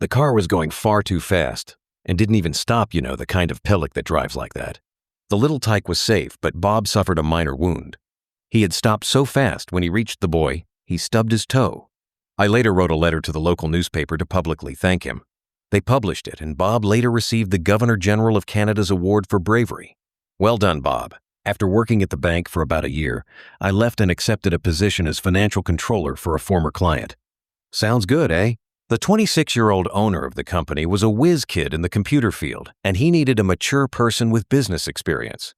The car was going far too fast and didn't even stop, the kind of Pellic that drives like that. The little tyke was safe, but Bob suffered a minor wound. He had stopped so fast when he reached the boy, he stubbed his toe. I later wrote a letter to the local newspaper to publicly thank him. They published it, and Bob later received the Governor General of Canada's Award for Bravery. Well done, Bob. After working at the bank for about a year, I left and accepted a position as financial controller for a former client. Sounds good, eh? The 26-year-old owner of the company was a whiz kid in the computer field, and he needed a mature person with business experience.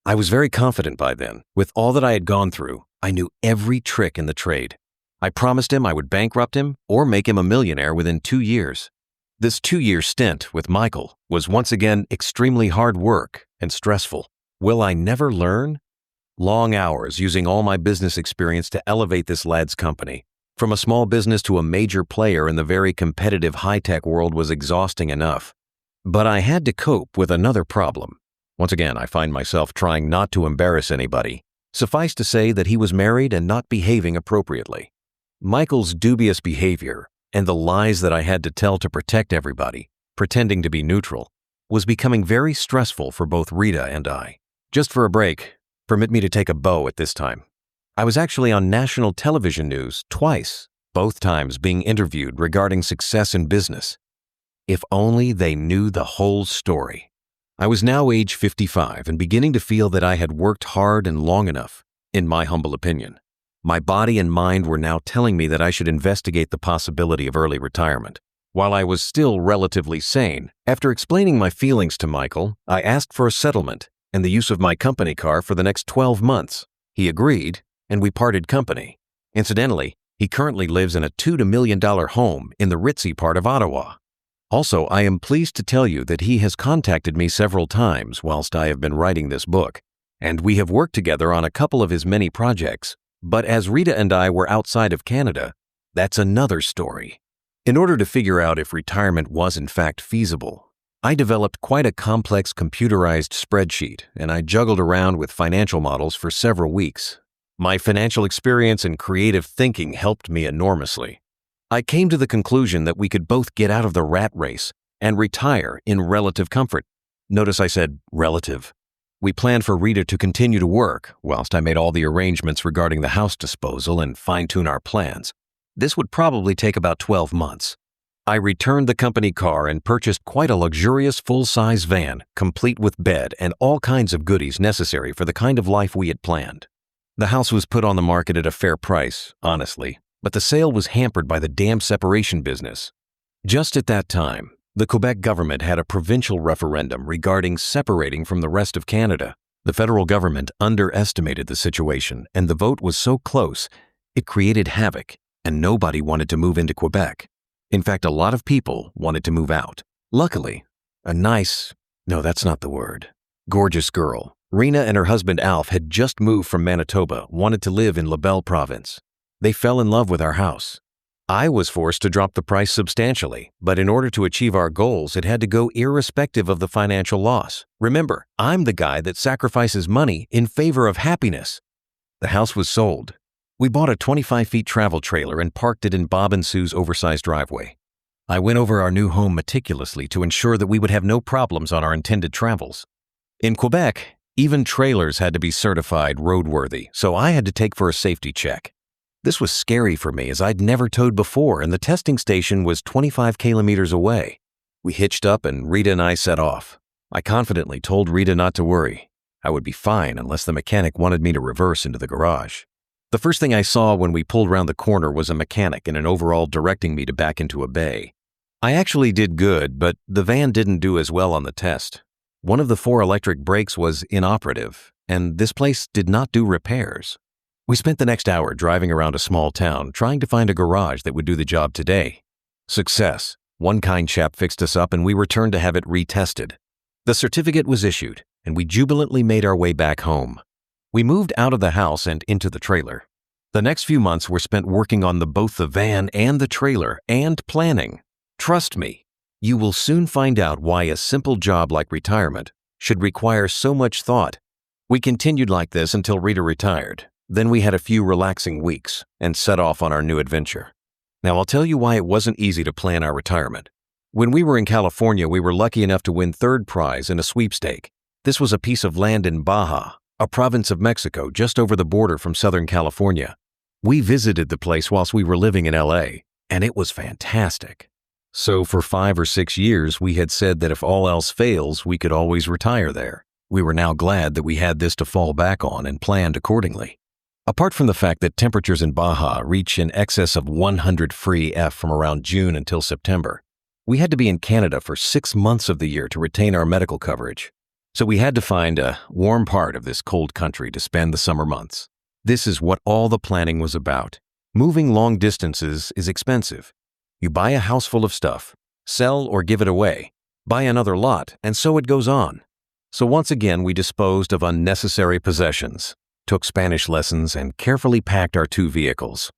I was very confident by then. With all that I had gone through, I knew every trick in the trade. I promised him I would bankrupt him or make him a millionaire within 2 years. This 2-year stint with Michael was once again extremely hard work and stressful. Will I never learn? Long hours using all my business experience to elevate this lad's company. From a small business to a major player in the very competitive high-tech world was exhausting enough. But I had to cope with another problem. Once again, I find myself trying not to embarrass anybody. Suffice to say that he was married and not behaving appropriately. Michael's dubious behavior and the lies that I had to tell to protect everybody, pretending to be neutral, was becoming very stressful for both Rita and I. Just for a break, permit me to take a bow at this time. I was actually on national television news twice, both times being interviewed regarding success in business. If only they knew the whole story. I was now age 55 and beginning to feel that I had worked hard and long enough, in my humble opinion. My body and mind were now telling me that I should investigate the possibility of early retirement. While I was still relatively sane, after explaining my feelings to Michael, I asked for a settlement and the use of my company car for the next 12 months. He agreed, and we parted company. Incidentally, he currently lives in a $2 million home in the ritzy part of Ottawa. Also, I am pleased to tell you that he has contacted me several times whilst I have been writing this book, and we have worked together on a couple of his many projects. But as Rita and I were outside of Canada, that's another story. In order to figure out if retirement was in fact feasible, I developed quite a complex computerized spreadsheet, and I juggled around with financial models for several weeks. My financial experience and creative thinking helped me enormously. I came to the conclusion that we could both get out of the rat race and retire in relative comfort. Notice I said relative. We planned for Rita to continue to work whilst I made all the arrangements regarding the house disposal and fine-tune our plans. This would probably take about 12 months. I returned the company car and purchased quite a luxurious full-size van, complete with bed and all kinds of goodies necessary for the kind of life we had planned. The house was put on the market at a fair price, honestly, but the sale was hampered by the damn separation business. Just at that time, the Quebec government had a provincial referendum regarding separating from the rest of Canada. The federal government underestimated the situation, and the vote was so close, it created havoc, and nobody wanted to move into Quebec. In fact, a lot of people wanted to move out. Luckily, that's not the word, gorgeous girl, Rena and her husband Alf had just moved from Manitoba, wanted to live in Labelle province. They fell in love with our house. I was forced to drop the price substantially, but in order to achieve our goals, it had to go irrespective of the financial loss. Remember, I'm the guy that sacrifices money in favor of happiness. The house was sold. We bought a 25-feet travel trailer and parked it in Bob and Sue's oversized driveway. I went over our new home meticulously to ensure that we would have no problems on our intended travels. In Quebec, even trailers had to be certified roadworthy, so I had to take for a safety check. This was scary for me as I'd never towed before and the testing station was 25 kilometers away. We hitched up and Rita and I set off. I confidently told Rita not to worry. I would be fine unless the mechanic wanted me to reverse into the garage. The first thing I saw when we pulled around the corner was a mechanic in an overall directing me to back into a bay. I actually did good, but the van didn't do as well on the test. One of the 4 electric brakes was inoperative, and this place did not do repairs. We spent the next hour driving around a small town trying to find a garage that would do the job today. Success. One kind chap fixed us up and we returned to have it retested. The certificate was issued and we jubilantly made our way back home. We moved out of the house and into the trailer. The next few months were spent working on both the van and the trailer and planning. Trust me, you will soon find out why a simple job like retirement should require so much thought. We continued like this until Rita retired. Then we had a few relaxing weeks and set off on our new adventure. Now I'll tell you why it wasn't easy to plan our retirement. When we were in California, we were lucky enough to win third prize in a sweepstake. This was a piece of land in Baja, a province of Mexico just over the border from Southern California. We visited the place whilst we were living in LA, and it was fantastic. So for 5 or 6 years, we had said that if all else fails, we could always retire there. We were now glad that we had this to fall back on and planned accordingly. Apart from the fact that temperatures in Baja reach in excess of 100 free F from around June until September, we had to be in Canada for 6 months of the year to retain our medical coverage. So we had to find a warm part of this cold country to spend the summer months. This is what all the planning was about. Moving long distances is expensive. You buy a house full of stuff, sell or give it away, buy another lot, and so it goes on. So once again, we disposed of unnecessary possessions, took Spanish lessons, and carefully packed our 2 vehicles.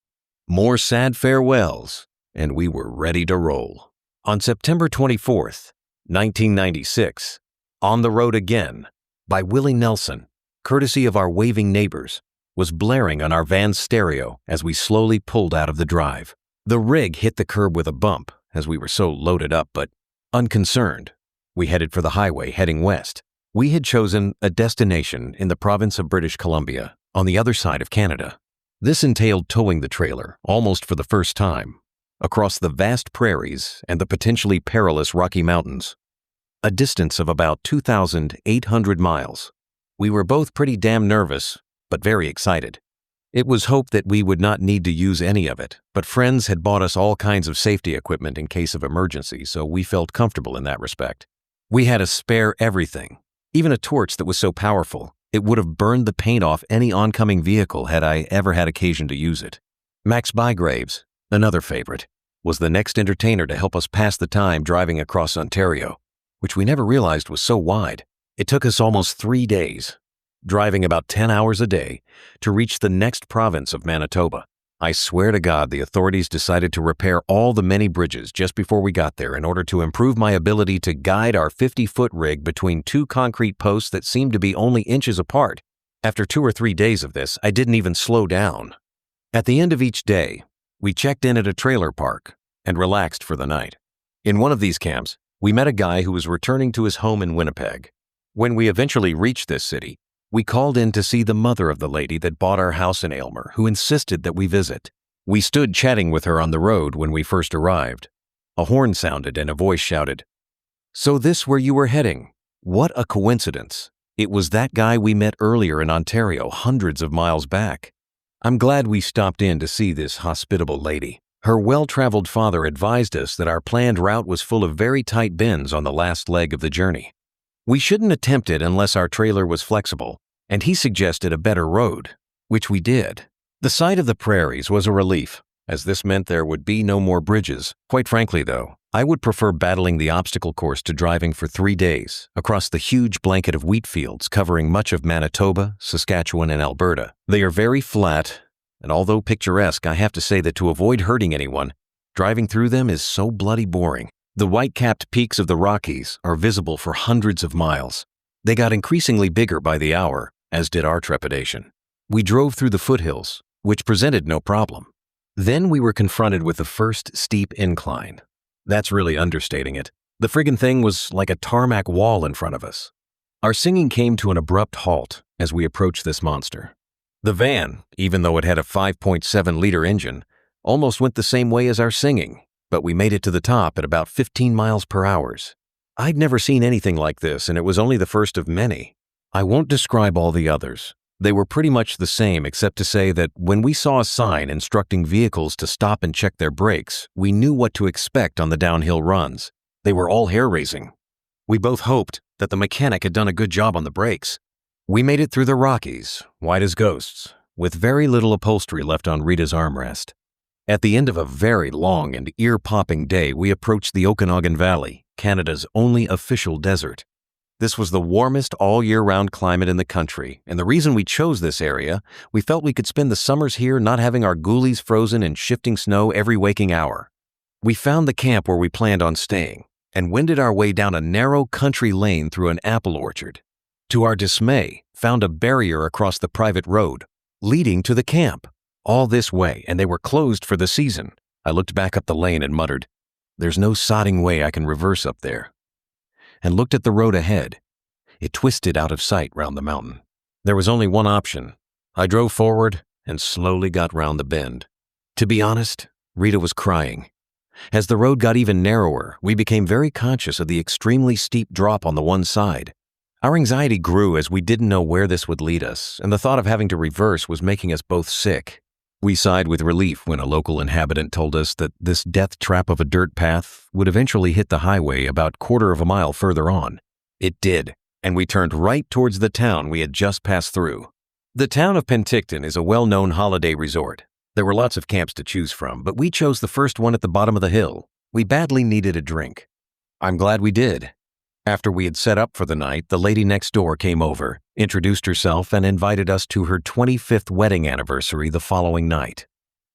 More sad farewells, and we were ready to roll. On September 24th, 1996, On the Road Again, by Willie Nelson, courtesy of our waving neighbors, was blaring on our van's stereo as we slowly pulled out of the drive. The rig hit the curb with a bump, as we were so loaded up, but unconcerned. We headed for the highway heading west. We had chosen a destination in the province of British Columbia, on the other side of Canada. This entailed towing the trailer, almost for the first time, across the vast prairies and the potentially perilous Rocky Mountains, a distance of about 2,800 miles. We were both pretty damn nervous, but very excited. It was hoped that we would not need to use any of it, but friends had bought us all kinds of safety equipment in case of emergency, so we felt comfortable in that respect. We had a spare everything, even a torch that was so powerful, it would have burned the paint off any oncoming vehicle had I ever had occasion to use it. Max Bygraves, another favorite, was the next entertainer to help us pass the time driving across Ontario, which we never realized was so wide. It took us almost 3 days, driving about 10 hours a day, to reach the next province of Manitoba. I swear to God, the authorities decided to repair all the many bridges just before we got there in order to improve my ability to guide our 50-foot rig between 2 concrete posts that seemed to be only inches apart. After 2 or 3 days of this, I didn't even slow down. At the end of each day, we checked in at a trailer park and relaxed for the night. In one of these camps, we met a guy who was returning to his home in Winnipeg. When we eventually reached this city, we called in to see the mother of the lady that bought our house in Aylmer, who insisted that we visit. We stood chatting with her on the road when we first arrived. A horn sounded and a voice shouted, "So this where you were heading? What a coincidence. It was that guy we met earlier in Ontario, hundreds of miles back." I'm glad we stopped in to see this hospitable lady. Her well-traveled father advised us that our planned route was full of very tight bends on the last leg of the journey. We shouldn't attempt it unless our trailer was flexible, and he suggested a better road, which we did. The sight of the prairies was a relief, as this meant there would be no more bridges. Quite frankly, though, I would prefer battling the obstacle course to driving for 3 days across the huge blanket of wheat fields covering much of Manitoba, Saskatchewan, and Alberta. They are very flat, and although picturesque, I have to say that to avoid hurting anyone, driving through them is so bloody boring. The white-capped peaks of the Rockies are visible for hundreds of miles. They got increasingly bigger by the hour, as did our trepidation. We drove through the foothills, which presented no problem. Then we were confronted with the first steep incline. That's really understating it. The friggin' thing was like a tarmac wall in front of us. Our singing came to an abrupt halt as we approached this monster. The van, even though it had a 5.7-liter engine, almost went the same way as our singing, but we made it to the top at about 15 miles per hour. I'd never seen anything like this, and it was only the first of many. I won't describe all the others. They were pretty much the same, except to say that when we saw a sign instructing vehicles to stop and check their brakes, we knew what to expect on the downhill runs. They were all hair-raising. We both hoped that the mechanic had done a good job on the brakes. We made it through the Rockies, white as ghosts, with very little upholstery left on Rita's armrest. At the end of a very long and ear-popping day, we approached the Okanagan Valley, Canada's only official desert. This was the warmest all-year-round climate in the country, and the reason we chose this area, we felt we could spend the summers here not having our ghoulies frozen in shifting snow every waking hour. We found the camp where we planned on staying, and wended our way down a narrow country lane through an apple orchard. To our dismay, found a barrier across the private road, leading to the camp. All this way, and they were closed for the season. I looked back up the lane and muttered, There's no sodding way I can reverse up there. And looked at the road ahead. It twisted out of sight round the mountain. There was only one option. I drove forward and slowly got round the bend. To be honest, Rita was crying. As the road got even narrower, we became very conscious of the extremely steep drop on the one side. Our anxiety grew as we didn't know where this would lead us, and the thought of having to reverse was making us both sick. We sighed with relief when a local inhabitant told us that this death trap of a dirt path would eventually hit the highway about quarter of a mile further on. It did, and we turned right towards the town we had just passed through. The town of Penticton is a well-known holiday resort. There were lots of camps to choose from, but we chose the first one at the bottom of the hill. We badly needed a drink. I'm glad we did. After we had set up for the night, the lady next door came over, introduced herself, and invited us to her 25th wedding anniversary the following night.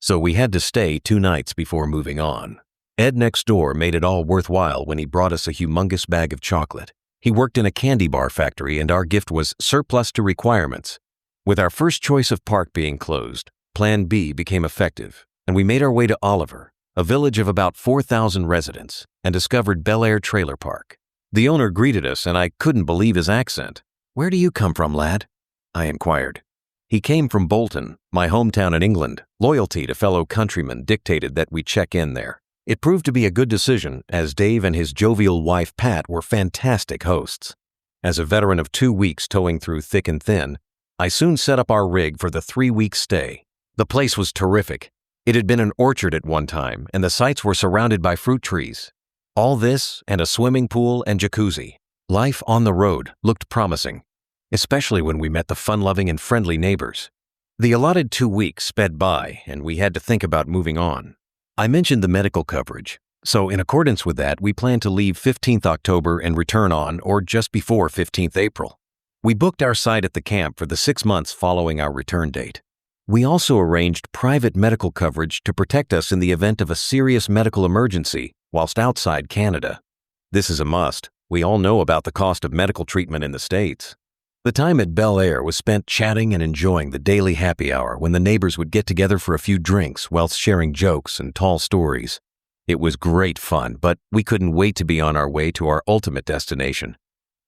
So we had to stay 2 nights before moving on. Ed next door made it all worthwhile when he brought us a humongous bag of chocolate. He worked in a candy bar factory, and our gift was surplus to requirements. With our first choice of park being closed, Plan B became effective, and we made our way to Oliver, a village of about 4,000 residents, and discovered Bel Air Trailer Park. The owner greeted us, and I couldn't believe his accent. "Where do you come from, lad?" I inquired. He came from Bolton, my hometown in England. Loyalty to fellow countrymen dictated that we check in there. It proved to be a good decision, as Dave and his jovial wife Pat were fantastic hosts. As a veteran of 2 weeks towing through thick and thin, I soon set up our rig for the 3-week stay. The place was terrific. It had been an orchard at one time, and the sites were surrounded by fruit trees. All this and a swimming pool and jacuzzi. Life on the road looked promising, especially when we met the fun-loving and friendly neighbors. The allotted 2 weeks sped by, and we had to think about moving on. I mentioned the medical coverage, so in accordance with that, we planned to leave 15th October and return on or just before 15th April. We booked our site at the camp for the 6 months following our return date. We also arranged private medical coverage to protect us in the event of a serious medical emergency whilst outside Canada. This is a must. We all know about the cost of medical treatment in the States. The time at Bel Air was spent chatting and enjoying the daily happy hour when the neighbors would get together for a few drinks whilst sharing jokes and tall stories. It was great fun, but we couldn't wait to be on our way to our ultimate destination.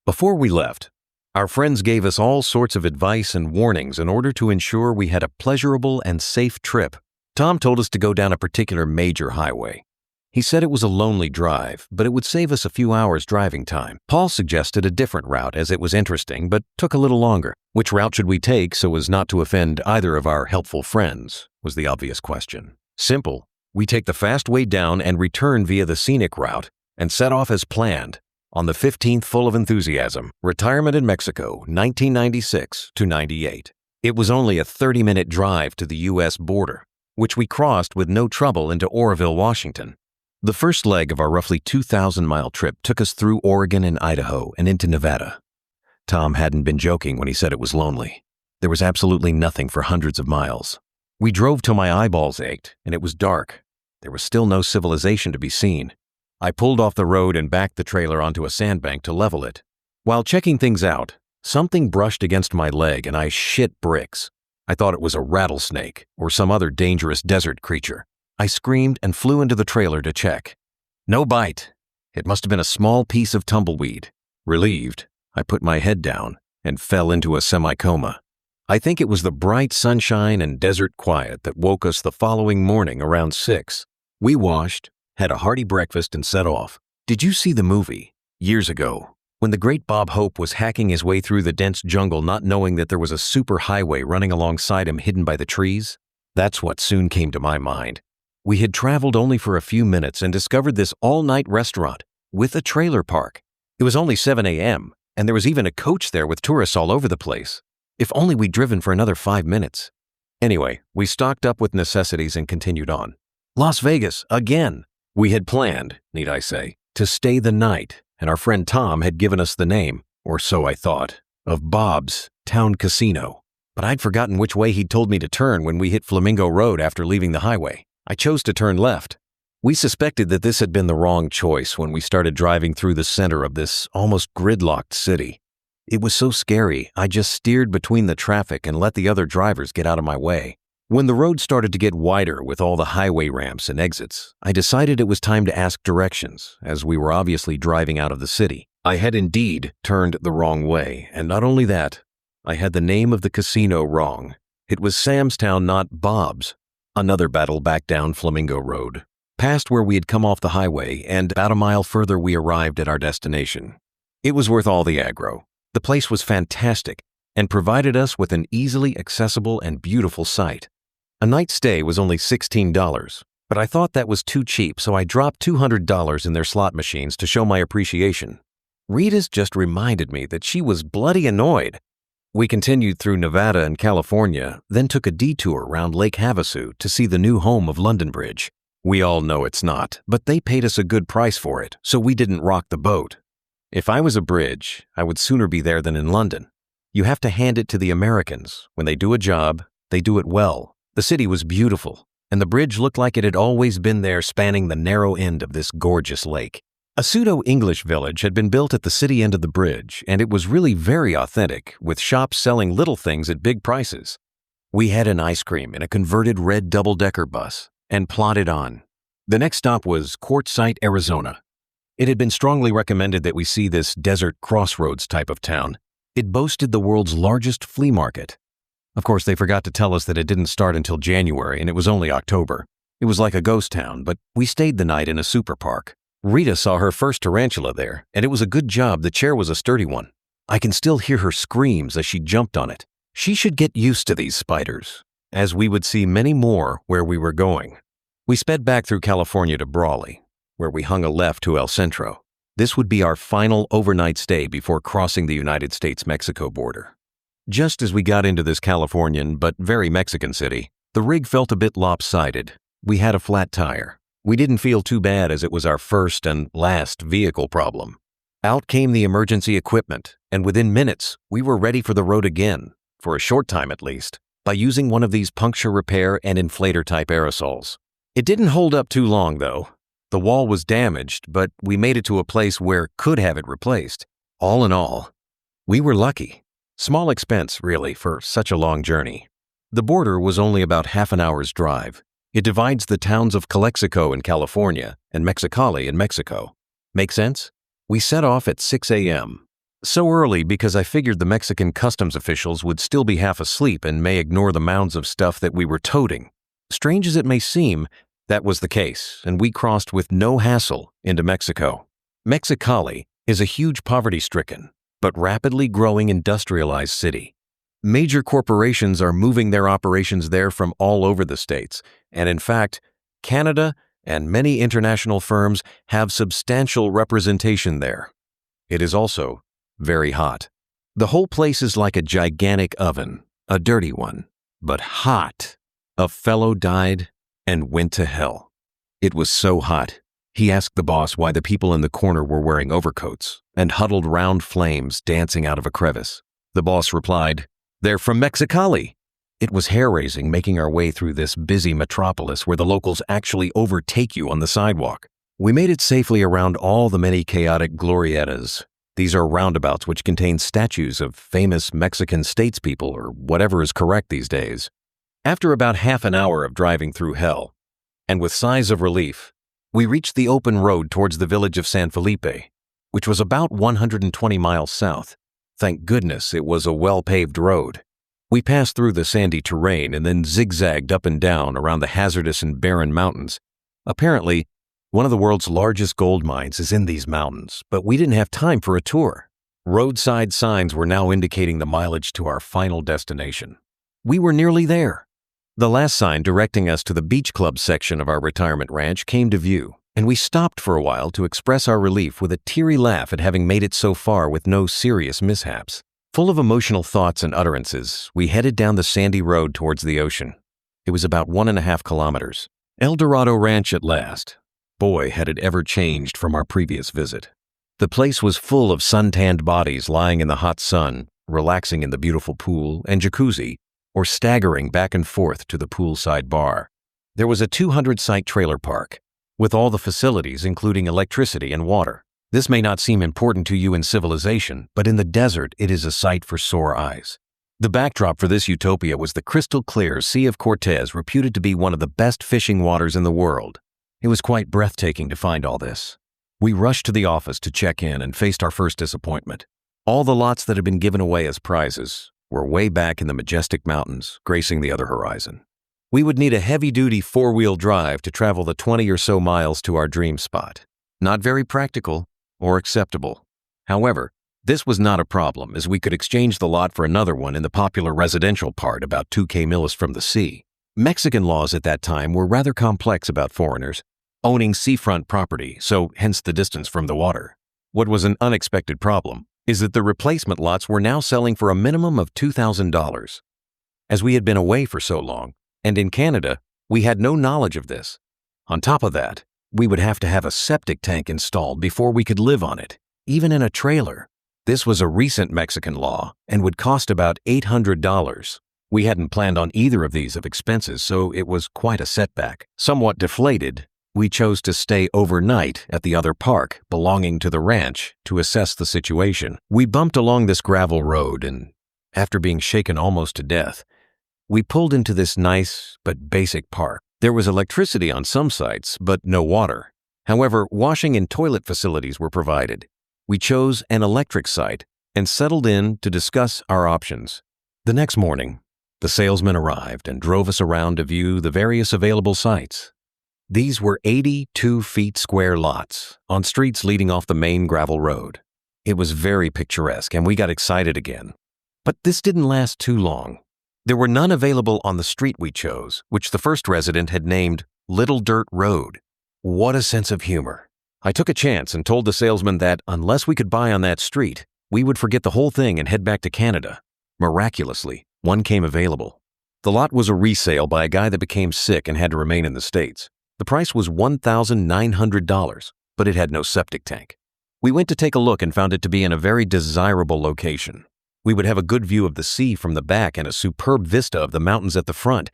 Before we left, our friends gave us all sorts of advice and warnings in order to ensure we had a pleasurable and safe trip. Tom told us to go down a particular major highway. He said it was a lonely drive, but it would save us a few hours driving time. Paul suggested a different route as it was interesting, but took a little longer. Which route should we take so as not to offend either of our helpful friends, was the obvious question. Simple. We take the fast way down and return via the scenic route and set off as planned. On the 15th, full of enthusiasm, retirement in Mexico, 1996 to 98. It was only a 30-minute drive to the U.S. border, which we crossed with no trouble into Oroville, Washington. The first leg of our roughly 2,000-mile trip took us through Oregon and Idaho and into Nevada. Tom hadn't been joking when he said it was lonely. There was absolutely nothing for hundreds of miles. We drove till my eyeballs ached, and it was dark. There was still no civilization to be seen. I pulled off the road and backed the trailer onto a sandbank to level it. While checking things out, something brushed against my leg and I shit bricks. I thought it was a rattlesnake or some other dangerous desert creature. I screamed and flew into the trailer to check. No bite. It must have been a small piece of tumbleweed. Relieved, I put my head down and fell into a semi-coma. I think it was the bright sunshine and desert quiet that woke us the following morning around 6. We washed, had a hearty breakfast, and set off. Did you see the movie, years ago, when the great Bob Hope was hacking his way through the dense jungle not knowing that there was a super highway running alongside him hidden by the trees? That's what soon came to my mind. We had traveled only for a few minutes and discovered this all-night restaurant with a trailer park. It was only 7 a.m., and there was even a coach there with tourists all over the place. If only we'd driven for another 5 minutes. Anyway, we stocked up with necessities and continued on. Las Vegas, again! We had planned, need I say, to stay the night, and our friend Tom had given us the name, or so I thought, of Bob's Town Casino. But I'd forgotten which way he'd told me to turn when we hit Flamingo Road after leaving the highway. I chose to turn left. We suspected that this had been the wrong choice when we started driving through the center of this almost gridlocked city. It was so scary, I just steered between the traffic and let the other drivers get out of my way. When the road started to get wider with all the highway ramps and exits, I decided it was time to ask directions, as we were obviously driving out of the city. I had indeed turned the wrong way, and not only that, I had the name of the casino wrong. It was Sam's Town, not Bob's. Another battle back down Flamingo Road, past where we had come off the highway, and about a mile further we arrived at our destination. It was worth all the aggro. The place was fantastic and provided us with an easily accessible and beautiful site. A night stay was only $16, but I thought that was too cheap, so I dropped $200 in their slot machines to show my appreciation. Rita's just reminded me that she was bloody annoyed. We continued through Nevada and California, then took a detour around Lake Havasu to see the new home of London Bridge. We all know it's not, but they paid us a good price for it, so we didn't rock the boat. If I was a bridge, I would sooner be there than in London. You have to hand it to the Americans. When they do a job, they do it well. The city was beautiful, and the bridge looked like it had always been there, spanning the narrow end of this gorgeous lake. A pseudo-English village had been built at the city end of the bridge, and it was really very authentic, with shops selling little things at big prices. We had an ice cream in a converted red double-decker bus and plodded on. The next stop was Quartzsite, Arizona. It had been strongly recommended that we see this desert crossroads type of town. It boasted the world's largest flea market. Of course, they forgot to tell us that it didn't start until January and it was only October. It was like a ghost town, but we stayed the night in a super park. Rita saw her first tarantula there, and it was a good job the chair was a sturdy one. I can still hear her screams as she jumped on it. She should get used to these spiders, as we would see many more where we were going. We sped back through California to Brawley, where we hung a left to El Centro. This would be our final overnight stay before crossing the United States-Mexico border. Just as we got into this Californian but very Mexican city, the rig felt a bit lopsided. We had a flat tire. We didn't feel too bad as it was our first and last vehicle problem. Out came the emergency equipment, and within minutes, we were ready for the road again, for a short time at least, by using one of these puncture repair and inflator type aerosols. It didn't hold up too long though. The wall was damaged, but we made it to a place where could have it replaced. All in all, we were lucky. Small expense, really, for such a long journey. The border was only about half an hour's drive. It divides the towns of Calexico in California and Mexicali in Mexico. Make sense? We set off at 6 a.m. So early because I figured the Mexican customs officials would still be half asleep and may ignore the mounds of stuff that we were toting. Strange as it may seem, that was the case, and we crossed with no hassle into Mexico. Mexicali is a huge poverty-stricken, but rapidly growing industrialized city. Major corporations are moving their operations there from all over the states, and in fact, Canada and many international firms have substantial representation there. It is also very hot. The whole place is like a gigantic oven, a dirty one, but hot. A fellow died and went to hell. It was so hot. He asked the boss why the people in the corner were wearing overcoats and huddled round flames dancing out of a crevice. The boss replied, "They're from Mexicali." It was hair-raising making our way through this busy metropolis where the locals actually overtake you on the sidewalk. We made it safely around all the many chaotic glorietas. These are roundabouts which contain statues of famous Mexican statespeople or whatever is correct these days. After about half an hour of driving through hell, and with sighs of relief, we reached the open road towards the village of San Felipe, which was about 120 miles south. Thank goodness it was a well-paved road. We passed through the sandy terrain and then zigzagged up and down around the hazardous and barren mountains. Apparently, one of the world's largest gold mines is in these mountains, but we didn't have time for a tour. Roadside signs were now indicating the mileage to our final destination. We were nearly there. The last sign directing us to the beach club section of our retirement ranch came to view, and we stopped for a while to express our relief with a teary laugh at having made it so far with no serious mishaps. Full of emotional thoughts and utterances, we headed down the sandy road towards the ocean. It was about 1.5 kilometers. El Dorado Ranch at last. Boy, had it ever changed from our previous visit. The place was full of sun-tanned bodies lying in the hot sun, relaxing in the beautiful pool and jacuzzi, or staggering back and forth to the poolside bar. There was a 200-site trailer park, with all the facilities including electricity and water. This may not seem important to you in civilization, but in the desert it is a sight for sore eyes. The backdrop for this utopia was the crystal-clear Sea of Cortez, reputed to be one of the best fishing waters in the world. It was quite breathtaking to find all this. We rushed to the office to check in and faced our first disappointment. All the lots that had been given away as prizes were way back in the majestic mountains, gracing the other horizon. We would need a heavy-duty four-wheel drive to travel the 20 or so miles to our dream spot. Not very practical or acceptable. However, this was not a problem, as we could exchange the lot for another one in the popular residential part about 2 km from the sea. Mexican laws at that time were rather complex about foreigners owning seafront property, so hence the distance from the water. What was an unexpected problem is that the replacement lots were now selling for a minimum of $2,000. As we had been away for so long, and in Canada, we had no knowledge of this. On top of that, we would have to have a septic tank installed before we could live on it, even in a trailer. This was a recent Mexican law and would cost about $800. We hadn't planned on either of these expenses, so it was quite a setback. Somewhat deflated, we chose to stay overnight at the other park belonging to the ranch to assess the situation. We bumped along this gravel road and, after being shaken almost to death, we pulled into this nice but basic park. There was electricity on some sites, but no water. However, washing and toilet facilities were provided. We chose an electric site and settled in to discuss our options. The next morning, the salesman arrived and drove us around to view the various available sites. These were 82 feet square lots on streets leading off the main gravel road. It was very picturesque and we got excited again. But this didn't last too long. There were none available on the street we chose, which the first resident had named Little Dirt Road. What a sense of humor. I took a chance and told the salesman that unless we could buy on that street, we would forget the whole thing and head back to Canada. Miraculously, one came available. The lot was a resale by a guy that became sick and had to remain in the States. The price was $1,900, but it had no septic tank. We went to take a look and found it to be in a very desirable location. We would have a good view of the sea from the back and a superb vista of the mountains at the front,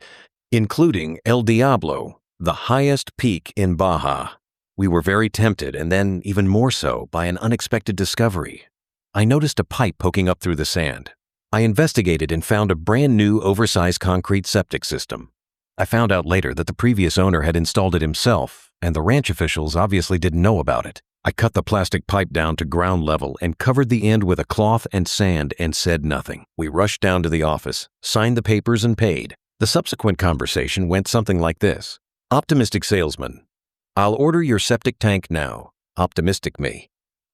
including El Diablo, the highest peak in Baja. We were very tempted, and then even more so by an unexpected discovery. I noticed a pipe poking up through the sand. I investigated and found a brand new oversized concrete septic system. I found out later that the previous owner had installed it himself, and the ranch officials obviously didn't know about it. I cut the plastic pipe down to ground level and covered the end with a cloth and sand and said nothing. We rushed down to the office, signed the papers, and paid. The subsequent conversation went something like this. Optimistic salesman: I'll order your septic tank now. Optimistic me.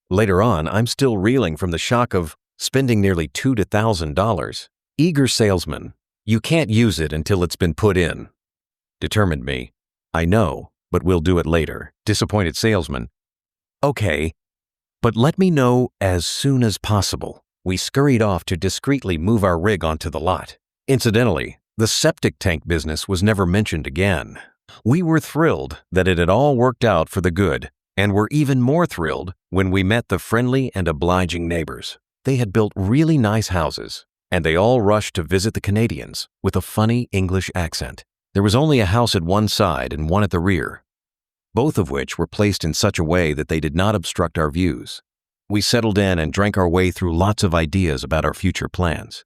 Later on, I'm still reeling from the shock of spending nearly $2,000. Eager salesman: you can't use it until it's been put in. Determined me: I know, but we'll do it later. Disappointed salesman: okay, but let me know as soon as possible. We scurried off to discreetly move our rig onto the lot. Incidentally, the septic tank business was never mentioned again. We were thrilled that it had all worked out for the good, and were even more thrilled when we met the friendly and obliging neighbors. They had built really nice houses, and they all rushed to visit the Canadians with a funny English accent. There was only a house at one side and one at the rear, both of which were placed in such a way that they did not obstruct our views. We settled in and drank our way through lots of ideas about our future plans.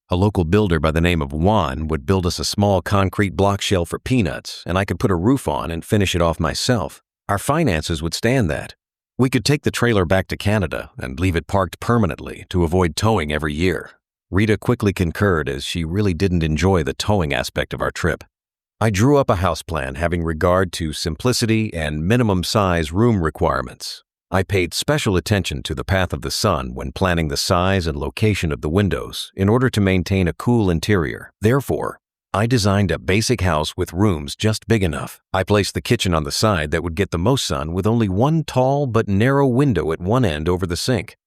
A local builder by the name of Juan would build us a small concrete block shell for peanuts, and I could put a roof on and finish it off myself. Our finances would stand that. We could take the trailer back to Canada and leave it parked permanently to avoid towing every year. Rita quickly concurred, as she really didn't enjoy the towing aspect of our trip. I drew up a house plan having regard to simplicity and minimum size room requirements. I paid special attention to the path of the sun when planning the size and location of the windows in order to maintain a cool interior. Therefore, I designed a basic house with rooms just big enough. I placed the kitchen on the side that would get the most sun with only one tall but narrow window at one end over the sink.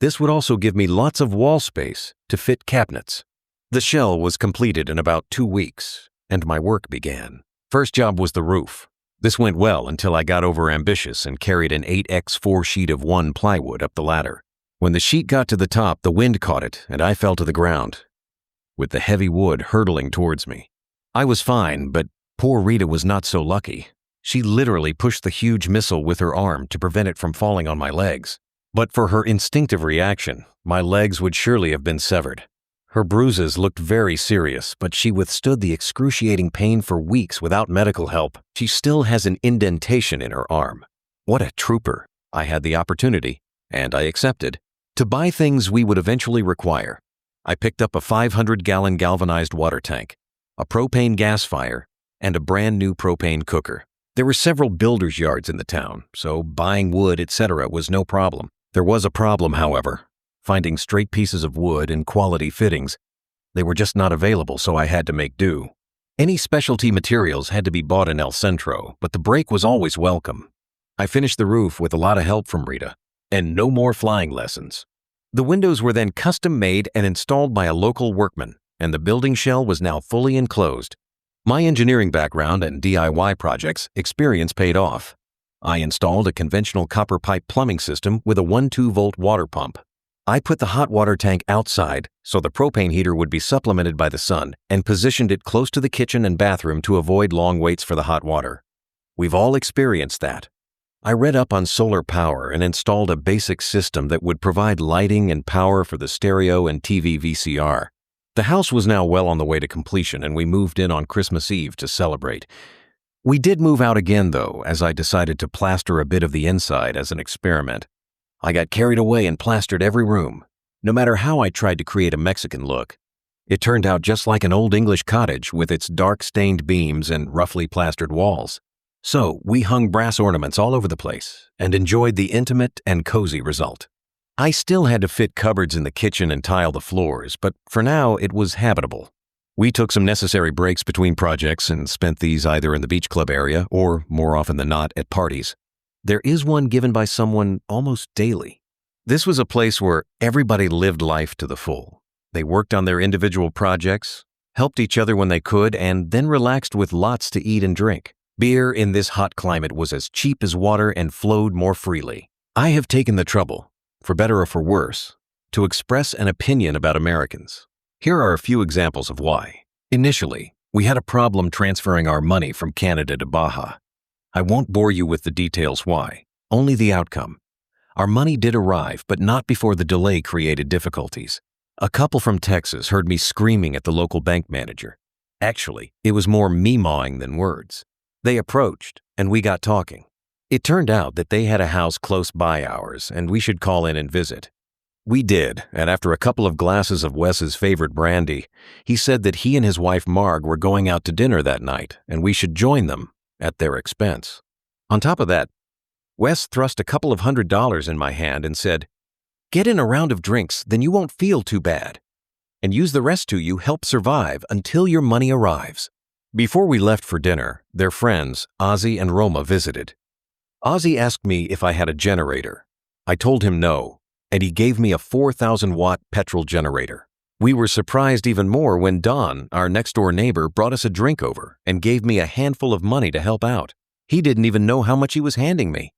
This would also give me lots of wall space to fit cabinets. The shell was completed in about 2 weeks, and my work began. First job was the roof. This went well until I got overambitious and carried an 8x4 sheet of 1 plywood up the ladder. When the sheet got to the top, the wind caught it and I fell to the ground, with the heavy wood hurtling towards me. I was fine, but poor Rita was not so lucky. She literally pushed the huge missile with her arm to prevent it from falling on my legs. But for her instinctive reaction, my legs would surely have been severed. Her bruises looked very serious, but she withstood the excruciating pain for weeks without medical help. She still has an indentation in her arm. What a trooper. I had the opportunity, and I accepted, to buy things we would eventually require. I picked up a 500-gallon galvanized water tank, a propane gas fire, and a brand new propane cooker. There were several builders' yards in the town, so buying wood, etc. was no problem. There was a problem, however, finding straight pieces of wood and quality fittings. They were just not available, so I had to make do. Any specialty materials had to be bought in El Centro, but the break was always welcome. I finished the roof with a lot of help from Rita, and no more flying lessons. The windows were then custom-made and installed by a local workman, and the building shell was now fully enclosed. My engineering background and DIY projects experience paid off. I installed a conventional copper pipe plumbing system with a 1-2-volt water pump. I put the hot water tank outside so the propane heater would be supplemented by the sun and positioned it close to the kitchen and bathroom to avoid long waits for the hot water. We've all experienced that. I read up on solar power and installed a basic system that would provide lighting and power for the stereo and TV VCR. The house was now well on the way to completion, and we moved in on Christmas Eve to celebrate. We did move out again, though, as I decided to plaster a bit of the inside as an experiment. I got carried away and plastered every room, no matter how I tried to create a Mexican look. It turned out just like an old English cottage with its dark-stained beams and roughly plastered walls. So we hung brass ornaments all over the place and enjoyed the intimate and cozy result. I still had to fit cupboards in the kitchen and tile the floors, but for now it was habitable. We took some necessary breaks between projects and spent these either in the beach club area or, more often than not, at parties. There is one given by someone almost daily. This was a place where everybody lived life to the full. They worked on their individual projects, helped each other when they could, and then relaxed with lots to eat and drink. Beer in this hot climate was as cheap as water and flowed more freely. I have taken the trouble, for better or for worse, to express an opinion about Americans. Here are a few examples of why. Initially, we had a problem transferring our money from Canada to Baja. I won't bore you with the details why, only the outcome. Our money did arrive, but not before the delay created difficulties. A couple from Texas heard me screaming at the local bank manager. Actually, it was more meemawing than words. They approached, and we got talking. It turned out that they had a house close by ours, and we should call in and visit. We did, and after a couple of glasses of Wes's favorite brandy, he said that he and his wife Marg were going out to dinner that night, and we should join them at their expense. On top of that, Wes thrust a couple of $100 in my hand and said, "Get in a round of drinks, then you won't feel too bad. And use the rest to you help survive until your money arrives." Before we left for dinner, their friends, Ozzy and Roma, visited. Ozzy asked me if I had a generator. I told him no, and he gave me a 4,000-watt petrol generator. We were surprised even more when Don, our next-door neighbor, brought us a drink over and gave me a handful of money to help out. He didn't even know how much he was handing me.